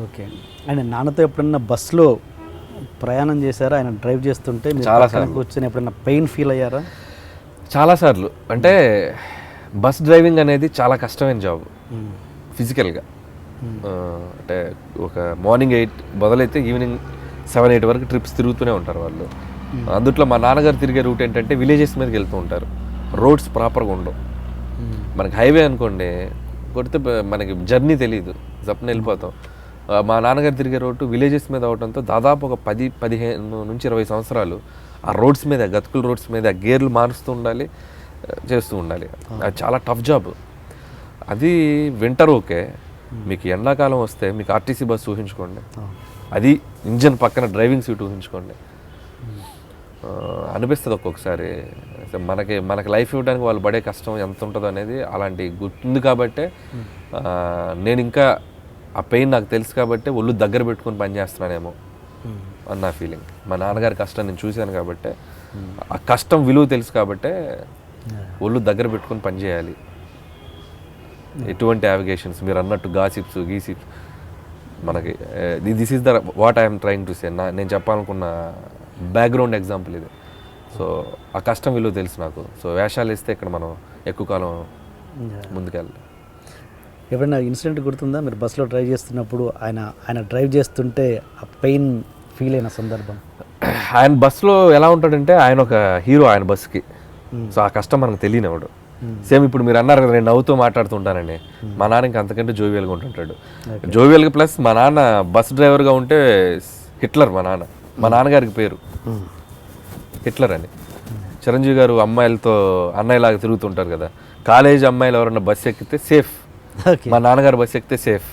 Okay. And నాన్నతో ఎప్పుడన్నా బస్సులో ప్రయాణం చేశారా? ఆయన డ్రైవ్ చేస్తుంటే మీరు చాలా పక్కన కూర్చొని ఎప్పుడన్నా పెయిన్ ఫీల్ అయ్యారా? చాలాసార్లు. అంటే బస్ డ్రైవింగ్ అనేది చాలా కష్టమైన జాబ్ ఫిజికల్గా. అంటే ఒక మార్నింగ్ 8 మొదలైతే ఈవినింగ్ 7-8 వరకు ట్రిప్స్ తిరుగుతూనే ఉంటారు వాళ్ళు. అందుట్లో మా నాన్నగారు తిరిగే రూట్ ఏంటంటే విలేజెస్ మీదకి వెళ్తూ ఉంటారు. రోడ్స్ ప్రాపర్గా ఉండవు. మనకి హైవే అనుకోండి, కొడితే మనకి జర్నీ తెలియదు, జప్న వెళ్ళిపోతాం. మా నాన్నగారు తిరిగే రోడ్డు విలేజెస్ మీద అవడంతో దాదాపు ఒక 15 నుంచి 20 సంవత్సరాలు ఆ రోడ్స్ మీద, గతుకుల రోడ్స్ మీద గేర్లు మారుస్తూ ఉండాలి, చేస్తూ ఉండాలి. అది చాలా టఫ్ జాబ్. అది వింటర్ ఓకే, మీకు ఎండాకాలం వస్తే మీకు ఆర్టీసీ బస్సు ఊహించుకోండి, అది ఇంజన్ పక్కన డ్రైవింగ్ సీట్ ఊహించుకోండి. అనిపిస్తుంది ఒక్కొక్కసారి మనకి లైఫ్ ఇవ్వడానికి వాళ్ళు పడే కష్టం ఎంత ఉంటుందో అనేది అలాంటి గుర్తుంది. కాబట్టే నేను ఇంకా ఆ పెయిన్ నాకు తెలుసు కాబట్టి ఒళ్ళు దగ్గర పెట్టుకుని పని చేస్తున్నానేమో అని నా ఫీలింగ్. మా నాన్నగారి కష్టం నేను చూశాను కాబట్టి, ఆ కష్టం విలువ తెలుసు కాబట్టే ఒళ్ళు దగ్గర పెట్టుకుని పని చేయాలి. ఎటువంటి యావిగేషన్స్ మీరు అన్నట్టు గాసిప్స్ గీసిప్స్ మనకి this is the what I'm trying to say. నేను చెప్పాలనుకున్న బ్యాక్గ్రౌండ్ ఎగ్జాంపుల్ ఇది. సో ఆ కష్టం విలువ తెలుసు నాకు. సో వేషాలు ఇస్తే ఇక్కడ మనం ఎక్కువ కాలం ముందుకెళ్ళాలి. ఎప్పుడైనా ఇన్సిడెంట్ గుర్తుందా మీరు బస్సులో డ్రైవ్ చేస్తున్నప్పుడు? ఆయన డ్రైవ్ చేస్తుంటే ఆ పెయిన్ ఫీల్ అయిన సందర్భం? ఆయన బస్సులో ఎలా ఉంటాడంటే ఆయన ఒక హీరో ఆయన బస్సుకి. సో ఆ కష్టం మనకు తెలియనివాడు. సేమ్ ఇప్పుడు మీరు అన్నారు కదా నేను నవ్వుతూ మాట్లాడుతుంటానండి. మా నాన్న ఇంకా అంతకంటే జోవియల్గా ఉంటుంటాడు. జోవియల్గా ప్లస్ మా నాన్న బస్ డ్రైవర్గా ఉంటే హిట్లర్. మా నాన్నగారికి పేరు హిట్లర్ అని. చిరంజీవి గారు అమ్మాయిలతో అన్నయ్యలాగా తిరుగుతుంటారు కదా, కాలేజ్ అమ్మాయిలు ఎవరన్నా బస్సు ఎక్కితే సేఫ్, మా నాన్నగారు బస్సు ఎక్కితే సేఫ్.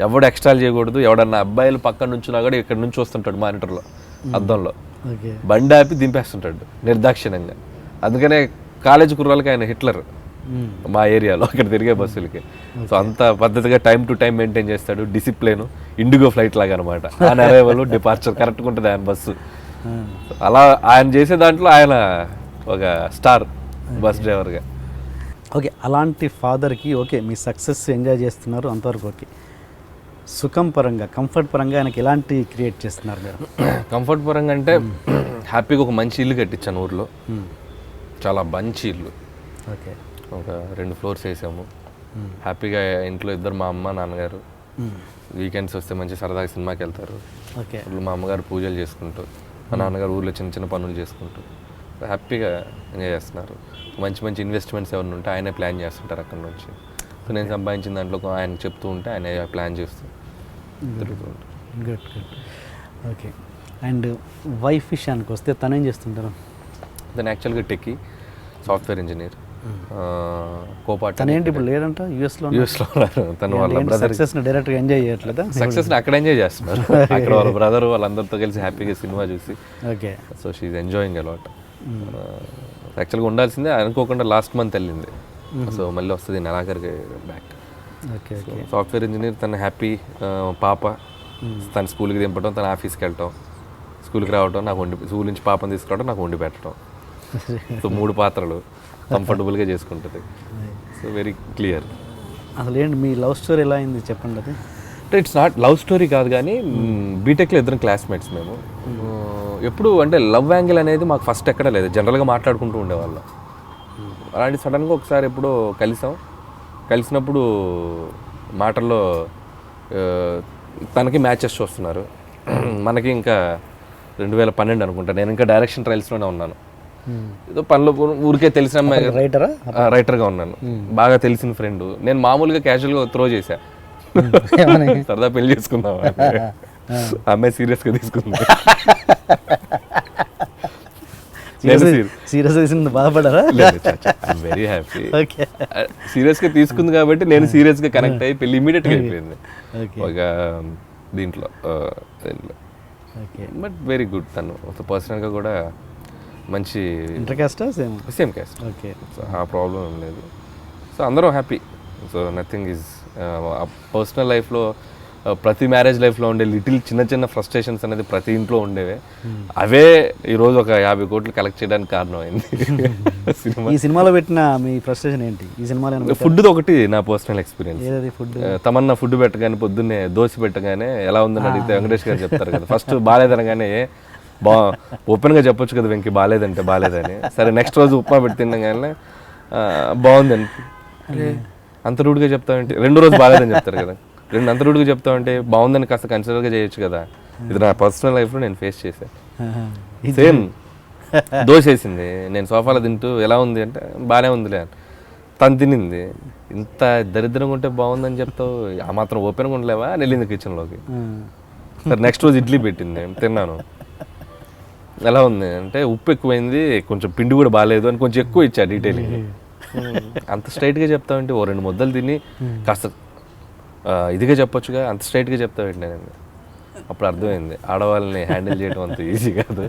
ఎవడు ఎక్స్ట్రాలు చేయకూడదు. ఎవడన్నా అబ్బాయిలు పక్కన నుంచున్నా కూడా ఇక్కడ నుంచి వస్తుంటాడు మానిటర్లో, అద్దంలో బండి ఆపి దింపేస్తుంటాడు నిర్దాక్షిణ్యంగా. అందుకనే కాలేజ్ కుర్రాలకి ఆయన హిట్లర్ మా ఏరియాలో అక్కడ తిరిగే బస్సులకి. సో అంత పద్ధతిగా టైం టు టైం మెయింటైన్ చేస్తాడు. డిసిప్లిన్ ఇండిగో ఫ్లైట్ లాగా అనమాట. ఆయన అరైవల్ డిపార్చర్ కరెక్ట్గా ఉంటుంది ఆయన బస్సు. అలా ఆయన చేసే దాంట్లో ఆయన ఒక స్టార్ బస్ డ్రైవర్గా. ఓకే, అలాంటి ఫాదర్కి ఓకే మీ సక్సెస్ ఎంజాయ్ చేస్తున్నారు అంతవరకు ఓకే. సుఖం పరంగా, కంఫర్ట్ పరంగా ఆయనకి ఎలాంటి క్రియేట్ చేస్తున్నారు మీరు? కంఫర్ట్ పరంగా అంటే హ్యాపీగా ఒక మంచి ఇల్లు కట్టించాను ఊర్లో. చాలా మంచి ఇల్లు. ఓకే, ఒక 2 floors వేసాము. హ్యాపీగా ఇంట్లో ఇద్దరు, మా అమ్మ నాన్నగారు వీకెండ్స్ వస్తే మంచి సరదాగా సినిమాకి వెళ్తారు. ఓకే, మా అమ్మగారు పూజలు చేసుకుంటూ, మా నాన్నగారు ఊర్లో చిన్న చిన్న పనులు చేసుకుంటూ హ్యాపీగా ఎంజాయ్ చేస్తున్నారు. మంచి మంచి ఇన్వెస్ట్మెంట్స్ ఎవరిని ఉంటే ఆయనే ప్లాన్ చేస్తుంటారు అక్కడ నుంచి. సో నేను సంపాదించిన దాంట్లో ఆయన చెప్తూ ఉంటే ఆయన ప్లాన్ చేస్తూ తిరుగుతూ ఉంటారు. Good good. Okay, and wife విషయానికి వస్తే తను ఏం చేస్తుంటారు? తను యాక్చువల్గా టెక్కీ, సాఫ్ట్వేర్ ఇంజనీర్, కోపాట. తను ఏంటి ఇప్పుడు లేదంట యూఎస్లో ఉన్నారు. తను వాళ్ళ బ్రదర్ సక్సెస్ని డైరెక్ట్గా ఎంజాయ్ చేయట్లేదా? సక్సెస్ని అక్కడ ఎంజాయ్ చేస్తున్నారు. అక్కడ వాళ్ళ బ్రదర్ వాళ్ళందరితో కలిసి హ్యాపీగా సినిమా చూసి. Okay, so she's enjoying a lot. యాక్చువల్గా ఉండాల్సిందే, అనుకోకుండా లాస్ట్ మంత్ వెళ్ళింది. సో మళ్ళీ వస్తుంది నెలాఖరికి back. Okay okay. Software engineer, తను హ్యాపీ. పాప తన స్కూల్కి దింపడం, తన ఆఫీస్కి వెళ్ళటం, స్కూల్కి రావడం, నాకు స్కూల్ నుంచి పాపని తీసుకురావడం, నాకు వండి పెట్టడం. సో 3 పాత్రలు కంఫర్టబుల్గా చేసుకుంటుంది. So very clear. అసలు ఏంటి మీ లవ్ స్టోరీ ఎలా అయింది చెప్పండి. అది అంటే ఇట్స్ నాట్ లవ్ స్టోరీ కాదు, కానీ బీటెక్లో ఇద్దరం క్లాస్మేట్స్ మేము. ఎప్పుడు అంటే లవ్ యాంగిల్ అనేది మాకు ఫస్ట్ ఎక్కడ లేదు, జనరల్గా మాట్లాడుకుంటూ ఉండేవాళ్ళం. అలాంటి సడన్గా ఒకసారి ఎప్పుడో కలిసినప్పుడు మాటల్లో తనకి మ్యాచెస్ చూస్తున్నారు, మనకి ఇంకా 2012 అనుకుంటా. నేను ఇంకా డైరెక్షన్ ట్రయల్స్లోనే ఉన్నాను. ఏదో పనిలో ఊరికే తెలిసిన అమ్మాయి, రైటర్గా ఉన్నాను, బాగా తెలిసిన ఫ్రెండ్. నేను మామూలుగా క్యాజువల్గా త్రో చేశా, సరదా పెళ్లి చేసుకుందాం. అమ్మాయి సీరియస్గా తీసుకుంది. బాధపడారా? Very happy. సీరియస్గా తీసుకుంది కాబట్టి నేను సీరియస్గా కనెక్ట్ అయ్యి పెళ్లి ఇమీడియట్గా అయిపోయింది ఒక దీంట్లో. But very good. తను పర్సనల్గా కూడా మంచి సేమ్ క్యాస్ట్. ఓకే, సో ఆ ప్రాబ్లం ఏం లేదు. సో అందరం happy. So nothing is personal లైఫ్లో ప్రతి మ్యారేజ్ లైఫ్లో ఉండే లిటిల్ చిన్న చిన్న ఫ్రస్ట్రేషన్స్ అనేది ప్రతి ఇంట్లో ఉండేవే. అవే ఈరోజు ఒక 50 కోట్లు కలెక్ట్ చేయడానికి కారణమైంది. సినిమా ఈ సినిమాలో పెట్టిన మీ ఫ్రస్ట్రేషన్ ఏంటి ఈ సినిమాలో? ఫుడ్ ఒకటి నా పర్సనల్ ఎక్స్పీరియన్స్. ఏదది ఫుడ్? తమన్నా ఫుడ్ పెట్టగానే పొద్దున్నే దోశ పెట్టగానే ఎలా ఉందని అడిగితే వెంకటేష్ గారు చెప్తారు కదా, ఫస్ట్ బాగాలేదనగానే ఓపెన్గా చెప్పొచ్చు కదా వెంకీ బాగాలేదంటే బాగాలేదని. సరే నెక్స్ట్ రోజు ఉప్మా పెట్టి తినగానే బాగుందని, అంత రూడ్గా చెప్తామంటే రెండో రోజు బాగాలేదని చెప్తారు కదా, అంత రూడ్గా చెప్తామంటే బాగుందని కాస్త కన్సిడర్గా చేయొచ్చు కదా. ఇది నా పర్సనల్ లైఫ్లో నేను ఫేస్ చేశాను. సేమ్ దోశ వేసింది, నేను సోఫాలో తింటూ ఎలా ఉంది అంటే బాగానే ఉందిలే, తను తినింది, ఇంత దరిద్రంగా ఉంటే బాగుందని చెప్తావు, ఆ మాత్రం ఓపెన్గా ఉండలేవా అని వెళ్ళింది కిచెన్లోకి. సరే నెక్స్ట్ రోజు ఇడ్లీ పెట్టింది, తిన్నాను, ఎలా ఉంది అంటే ఉప్పు ఎక్కువైంది, కొంచెం పిండి కూడా బాగాలేదు అని కొంచెం ఎక్కువ ఇచ్చా డీటెయిలింగ్. అంత స్ట్రైట్గా చెప్తామంటే ఓ 2 ముద్దలు తిని కాస్త ఇదిగా చెప్పొచ్చుగా, అంత స్ట్రైట్గా చెప్తామండి నేను. అప్పుడు అర్థమైంది ఆడవాళ్ళని హ్యాండిల్ చేయడం అంత ఈజీ కాదు.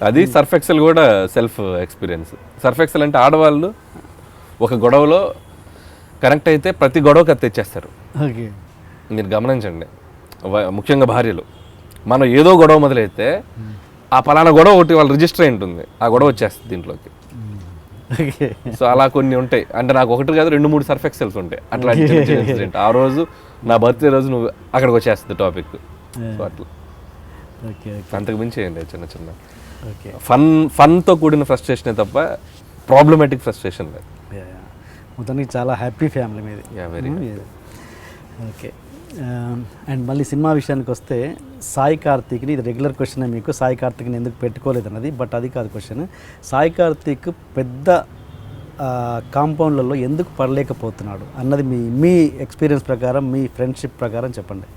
అది సర్ఫ్ ఎక్సెల్ కూడా సెల్ఫ్ ఎక్స్పీరియన్స్. సర్ఫ్ ఎక్సెల్ అంటే ఆడవాళ్ళు ఒక గొడవలో కనెక్ట్ అయితే ప్రతి గొడవకి అది తెచ్చేస్తారు. మీరు గమనించండి, ముఖ్యంగా భార్యలు. మనం ఏదో గొడవ మొదలైతే ఆ పలానా గొడవ ఒకటి వాళ్ళు రిజిస్టర్ అయి ఉంటుంది, ఆ గొడవ వచ్చేస్తుంది దీంట్లోకి. సో అలా కొన్ని ఉంటాయి. అంటే నాకు ఒకటి కాదు 2-3 సర్ఫ్ ఎక్సెల్స్ ఉంటాయి అట్లాంటి ఇన్సిడెంట్. ఆ రోజు నా బర్త్డే రోజు నువ్వు అక్కడికి వచ్చేస్తుంది టాపిక్. సో అట్లా అంతకు మించి ఏంటి చిన్న చిన్న ఫన్తో కూడిన ఫ్రస్ట్రేషనే తప్ప ప్రాబ్లమాటిక్ ఫ్రస్ట్రేషన్ లేదు. మొత్తానికి చాలా హ్యాపీ ఫ్యామిలీ మీది. Very okay. అండ్ మళ్ళీ సినిమా విషయానికి వస్తే సాయి కార్తీక్ని, ఇది రెగ్యులర్ క్వశ్చన్ మీకు, సాయి కార్తీక్ని ఎందుకు పెట్టుకోలేదు అన్నది, బట్ అది కాదు క్వశ్చన్. సాయి కార్తీక్ పెద్ద కాంపౌండ్లలో ఎందుకు పడలేకపోతున్నాడు అన్నది మీ ఎక్స్పీరియన్స్ ప్రకారం, మీ ఫ్రెండ్షిప్ ప్రకారం చెప్పండి.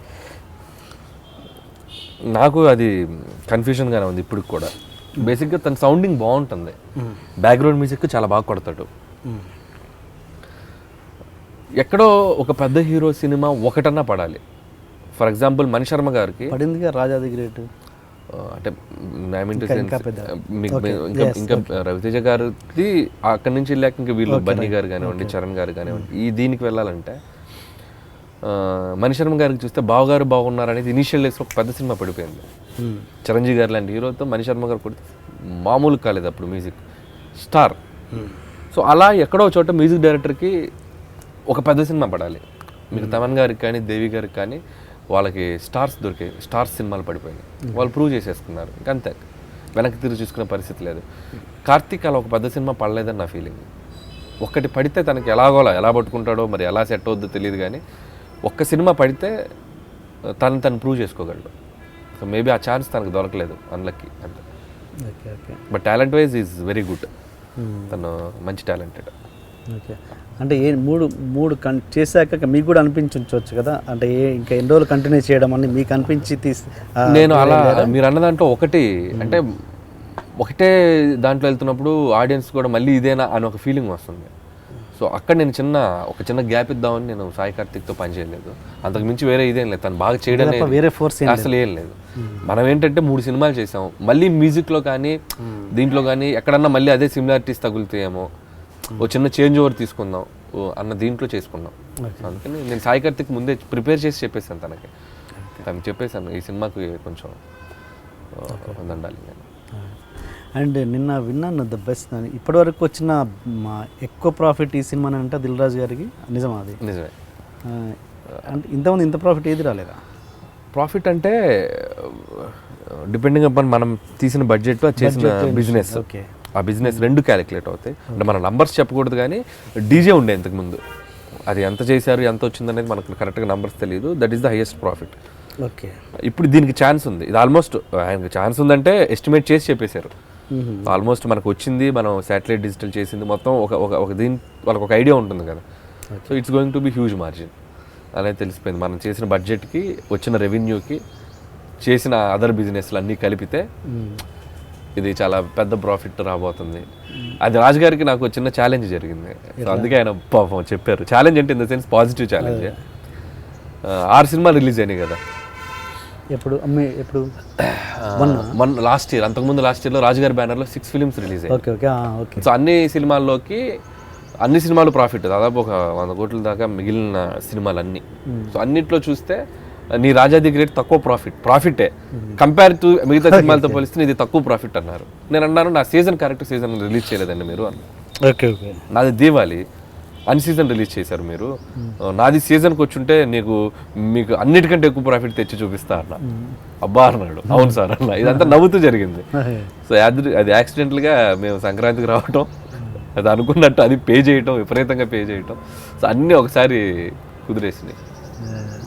నాకు అది కన్ఫ్యూజన్గానే ఉంది ఇప్పుడు కూడా. బేసిక్గా తన సౌండింగ్ బాగుంటుంది, బ్యాక్గ్రౌండ్ మ్యూజిక్ చాలా బాగా కొడతాడు. ఎక్కడో ఒక పెద్ద హీరో సినిమా ఒకటన్నా పడాలి. ఫర్ ఎగ్జాంపుల్ మణి శర్మ గారికి పడిందిగా రాజాది గ్రేట్, అంటే ఇంకా రవితేజ గారికి అక్కడి నుంచి వెళ్ళాక ఇంకా వీళ్ళు బన్నీ గారు కానివ్వండి, చరణ్ గారు కానివ్వండి, ఈ దీనికి వెళ్ళాలంటే మణి శర్మ గారికి చూస్తే బావగారు బాగున్నారు అనేది ఇనీషియల్ డేస్లో ఒక పెద్ద సినిమా పడిపోయింది. చిరంజీవి గారు లాంటి హీరోతో మణి శర్మ గారు కొడితే మామూలు కాలేదు అప్పుడు మ్యూజిక్ స్టార్. సో అలా ఎక్కడో చోట మ్యూజిక్ డైరెక్టర్కి ఒక పెద్ద సినిమా పడాలి. మీకు తమన్ గారికి కానీ దేవి గారికి కానీ వాళ్ళకి స్టార్స్ దొరికాయి, స్టార్స్ సినిమాలు పడిపోయినాయి, వాళ్ళు ప్రూవ్ చేసేసుకున్నారు, ఇంకంతే, వెనక్కి తిరిగి చూసుకునే పరిస్థితి లేదు. కార్తీక్ అలా ఒక పెద్ద సినిమా పడలేదని నా ఫీలింగ్. ఒక్కటి పడితే తనకి ఎలా పట్టుకుంటాడో మరి ఎలా సెట్ అవుద్దో తెలియదు, కానీ ఒక్క సినిమా పడితే తను ప్రూవ్ చేసుకోగలడు. సో మేబీ ఆ ఛాన్స్ తనకు దొరకలేదు, అన్లక్కీ అంతే. But talent wise is very good, తను మంచి టాలెంటెడ్. ఓకే. అంటే మూడు చేశాక మీకు కూడా అనిపించవచ్చు కదా, అంటే ఇంకా ఎన్ని రోజులు కంటిన్యూ చేయడం అని మీకు అనిపించి నేను అలా మీరు అన్న దాంట్లో ఒకటి అంటే ఒకటే దాంట్లో వెళ్తున్నప్పుడు ఆడియన్స్ కూడా మళ్ళీ ఇదేనా అని ఒక ఫీలింగ్ వస్తుంది. సో అక్కడ నేను ఒక చిన్న గ్యాప్ ఇద్దామని నేను సాయి కార్తిక్తో పనిచేయలేదు. అంతకు మించి వేరే ఇదేం లేదు, తను బాగా చేయడం వేరే ఫోర్స్ అసలు ఏం లేదు. మనం ఏంటంటే 3 సినిమాలు చేసాం, మళ్ళీ మ్యూజిక్లో కానీ దీంట్లో కానీ ఎక్కడన్నా మళ్ళీ అదే సిమిలారిటీస్ తగులుతాయేమో, ఓ చిన్న చేంజ్ ఓవర్ తీసుకుందాం అన్న దీంట్లో చేసుకున్నాం. అందుకని నేను సాయి కార్తిక్ ముందే ప్రిపేర్ చేసి చెప్పేసాను తనకి చెప్పేశాను ఈ సినిమాకి కొంచెం ఉండాలి నేను. అండ్ నిన్న విన్నాను ద బెస్ట్ అని ఇప్పటివరకు వచ్చిన ఎక్కువ ప్రాఫిట్ ఈ సినిమా అంటే దిల్ రాజు గారికి, నిజమా? అది నిజమే. అంటే ఇంతమంది ఇంత ప్రాఫిట్ ఏది రాలేదా? ప్రాఫిట్ అంటే డిపెండింగ్ అపాన్ మనం తీసిన బడ్జెట్, చేసిన బిజినెస్, ఆ బిజినెస్ 2 క్యాలిక్యులేట్ అవుతాయి. అంటే మన నంబర్స్ చెప్పకూడదు, కానీ డీజే ఉండే ఇంతకుముందు, అది ఎంత చేశారు ఎంత వచ్చింది అనేది మనకు కరెక్ట్గా నంబర్స్ తెలియదు. That is the highest profit. Okay. ఇప్పుడు దీనికి ఛాన్స్ ఉంది, ఇది ఆల్మోస్ట్ ఆయనకి ఛాన్స్ ఉందంటే ఎస్టిమేట్ చేసి చెప్పేశారు. ఆల్మోస్ట్ మనకు వచ్చింది, మనం శాటిలైట్ డిజిటల్ చేసింది మొత్తం ఒక దీని వాళ్ళకి ఒక ఐడియా ఉంటుంది కదా. So it's going to be huge margin అనేది తెలిసిపోయింది. మనం చేసిన బడ్జెట్కి, వచ్చిన రెవెన్యూకి, చేసిన అదర్ బిజినెస్లు అన్నీ కలిపితే ఇది చాలా పెద్ద ప్రాఫిట్ రాబోతుంది. అది రాజుగారికి నాకు చిన్న ఛాలెంజ్ జరిగింది. సో అందుకే ఆయన పాపం చెప్పారు. ఛాలెంజ్ అంటే in the sense positive challenge. 6 సినిమాలు రిలీజ్ అయినాయి కదా. ఎప్పుడు లాస్ట్ ఇయర్, అంతకుముందు లాస్ట్ ఇయర్లో రాజుగారి బ్యానర్లో 6 ఫిలిమ్స్ రిలీజ్ అయ్యాయి. ఓకే. సో అన్ని సినిమాల్లోకి అన్ని సినిమాలు ప్రాఫిట్, దాదాపు ఒక 100 కోట్ల దాకా మిగిలిన సినిమాలు అన్నీ. సో అన్నిట్లో చూస్తే నీ రాజా ది గ్రేట్ తక్కువ ప్రాఫిటే కంపేర్ టు మిగతా సినిమాలతో పోలిస్తే ఇది తక్కువ ప్రాఫిట్ అన్నారు. నేను అన్నాను నా కరెక్ట్ సీజన్ రిలీజ్ చేయలేదండి మీరు అన్న. Okay okay. నాది దీవాలి అన్ సీజన్ రిలీజ్ చేశారు మీరు, నాది సీజన్కి వచ్చుంటే మీకు అన్నిటికంటే ఎక్కువ ప్రాఫిట్ తెచ్చి చూపిస్తా అన్న. అబ్బా అన్నాడు. అవును సార్ అన్న. ఇదంతా నవ్వుతూ జరిగింది. సో అది యాక్సిడెంటల్గా మేము సంక్రాంతికి రావటం, అది అనుకున్నట్టు అది పే చేయటం, విపరీతంగా పే చేయటం, సో అన్నీ ఒకసారి కుదిరేసినాయి.